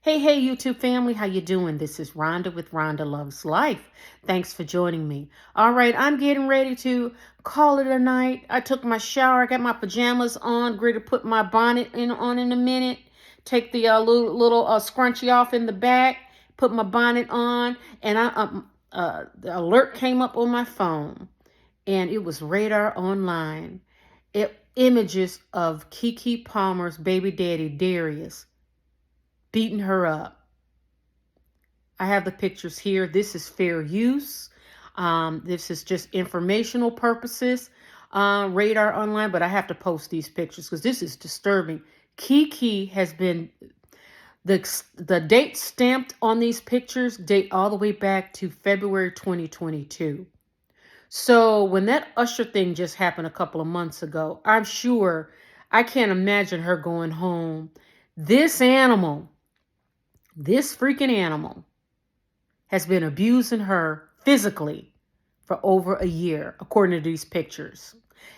Hey, YouTube family, how you doing? This is Rhonda with Rhonda Loves Life. Thanks for joining me. All right, I'm getting ready to call it a night. I took my shower. I got my pajamas on, ready to put my bonnet on in a minute. Take the little scrunchie off in the back, put my bonnet on, and the alert came up on my phone, and it was Radar Online. Images of KeKe Palmer's baby daddy, Darius, beating her up. I have the pictures here. This is fair use. This is just informational purposes, Radar Online, but I have to post these pictures because this is disturbing. KeKe has been, the date stamped on these pictures date all the way back to February 2022. So when that Usher thing just happened a couple of months ago, I'm sure, I can't imagine her going home. This freaking animal has been abusing her physically for over a year, according to these pictures.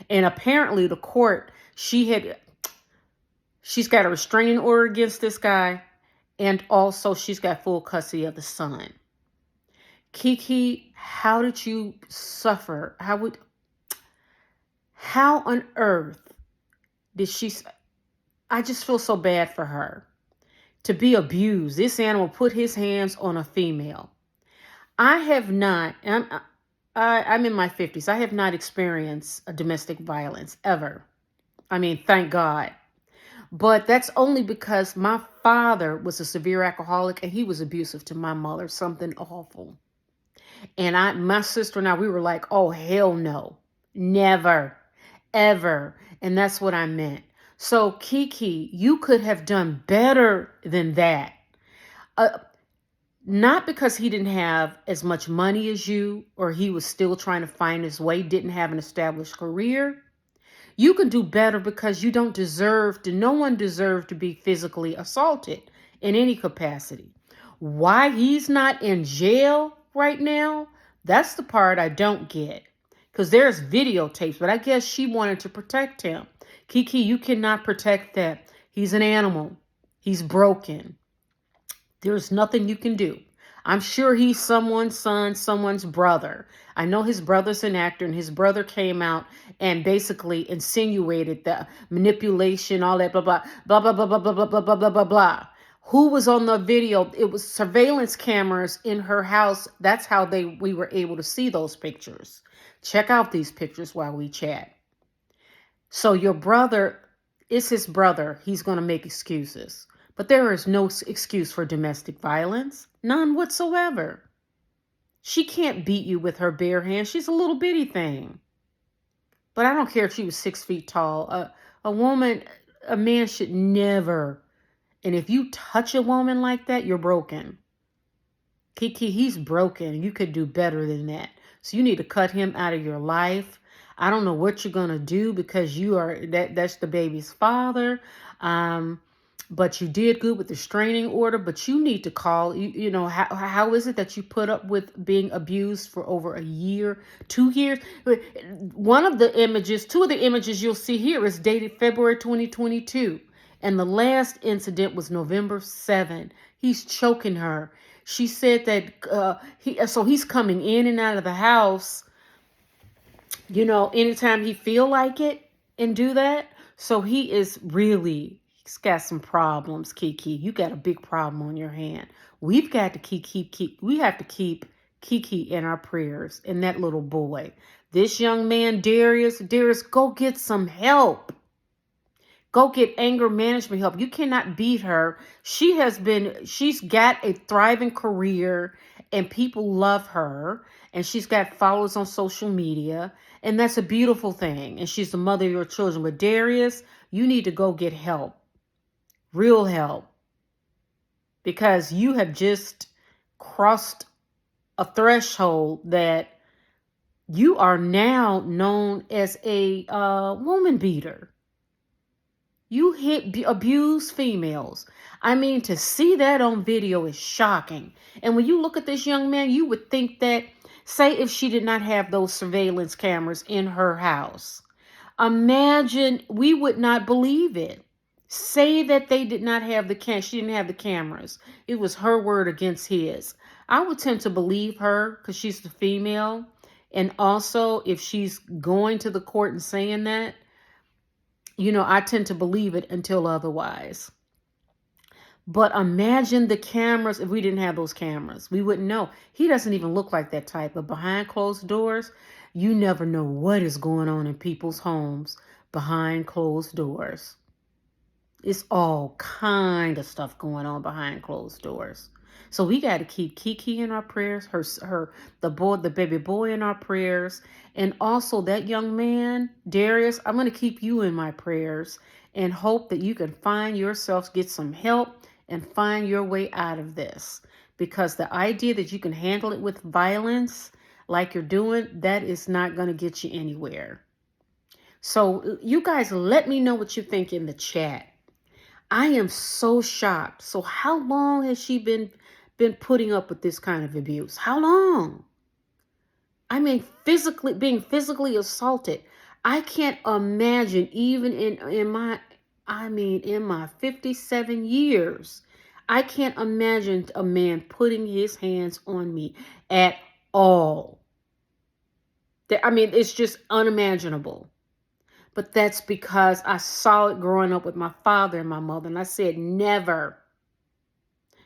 And apparently the court, she's got a restraining order against this guy, and also she's got full custody of the son. KeKe, how did you suffer? How on earth did I just feel so bad for her. To be abused. This animal put his hands on a female. I have not, I'm in my 50s. I have not experienced a domestic violence ever. I mean, thank God. But that's only because my father was a severe alcoholic and he was abusive to my mother, something awful. And my sister and I, we were like, oh, hell no, never, ever. And that's what I meant. So KeKe, you could have done better than that. Not because he didn't have as much money as you, or he was still trying to find his way, didn't have an established career. You can do better because you don't deserve to, no one deserved to be physically assaulted in any capacity. Why he's not in jail right now, that's the part I don't get. Because there's videotapes, but I guess she wanted to protect him. KeKe, you cannot protect that. He's an animal. He's broken. There's nothing you can do. I'm sure he's someone's son, someone's brother. I know his brother's an actor, and his brother came out and basically insinuated the manipulation, all that, blah, blah, blah, blah, blah, blah, blah, blah, blah, blah, blah, blah, blah. Who was on the video? It was surveillance cameras in her house. That's how we were able to see those pictures. Check out these pictures while we chat. So your brother is his brother. He's going to make excuses. But there is no excuse for domestic violence. None whatsoever. She can't beat you with her bare hands. She's a little bitty thing. But I don't care if she was 6 feet tall. A man should never. And if you touch a woman like that, you're broken. KeKe, he's broken. You could do better than that. So you need to cut him out of your life. I don't know what you're going to do because that's the baby's father. But you did good with the restraining order, but you need to call, how is it that you put up with being abused for over a year, 2 years? Two of the images you'll see here is dated February 2022. And the last incident was November 7. He's choking her. She said that he's coming in and out of the house, anytime he feel like it and do that. So he's got some problems, KeKe. You got a big problem on your hand. We have to keep KeKe in our prayers and that little boy. This young man, Darius, go get some help. Go get anger management help. You cannot beat her. She's got a thriving career and people love her. And she's got followers on social media. And that's a beautiful thing. And she's the mother of your children. But Darius, you need to go get help. Real help. Because you have just crossed a threshold that you are now known as a woman beater. You abuse females. I mean, to see that on video is shocking. And when you look at this young man, you would think that, say if she did not have those surveillance cameras in her house, imagine, we would not believe it. Say that they did not have she didn't have the cameras. It was her word against his. I would tend to believe her because she's the female. And also, if she's going to the court and saying that, I tend to believe it until otherwise. But imagine the cameras. If we didn't have those cameras, we wouldn't know. He doesn't even look like that type. But behind closed doors, you never know what is going on in people's homes behind closed doors. It's all kind of stuff going on behind closed doors. So we got to keep KeKe in our prayers, the baby boy in our prayers, and also that young man, Darius. I'm going to keep you in my prayers and hope that you can find yourself, get some help, and find your way out of this. Because the idea that you can handle it with violence like you're doing, that is not going to get you anywhere. So you guys, let me know what you think in the chat. I am so shocked. So how long has she been putting up with this kind of abuse? How long? I mean, being physically assaulted. I can't imagine even in my 57 years. I can't imagine a man putting his hands on me at all. It's just unimaginable. But that's because I saw it growing up with my father and my mother. And I said, never.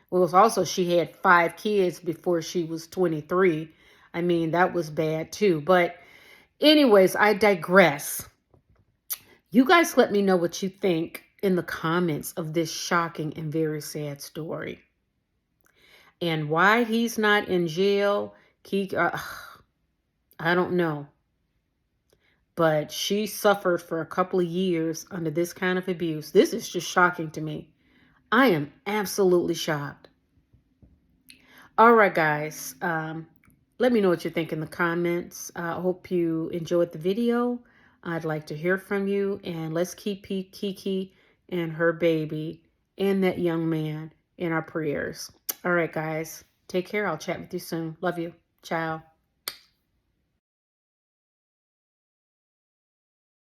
Well, it was also, she had 5 kids before she was 23. That was bad too. But anyways, I digress. You guys let me know what you think in the comments of this shocking and very sad story. And why he's not in jail, I don't know. But she suffered for a couple of years under this kind of abuse. This is just shocking to me. I am absolutely shocked. All right, guys. Let me know what you think in the comments. I hope you enjoyed the video. I'd like to hear from you. And let's keep KeKe and her baby and that young man in our prayers. All right, guys. Take care. I'll chat with you soon. Love you. Ciao.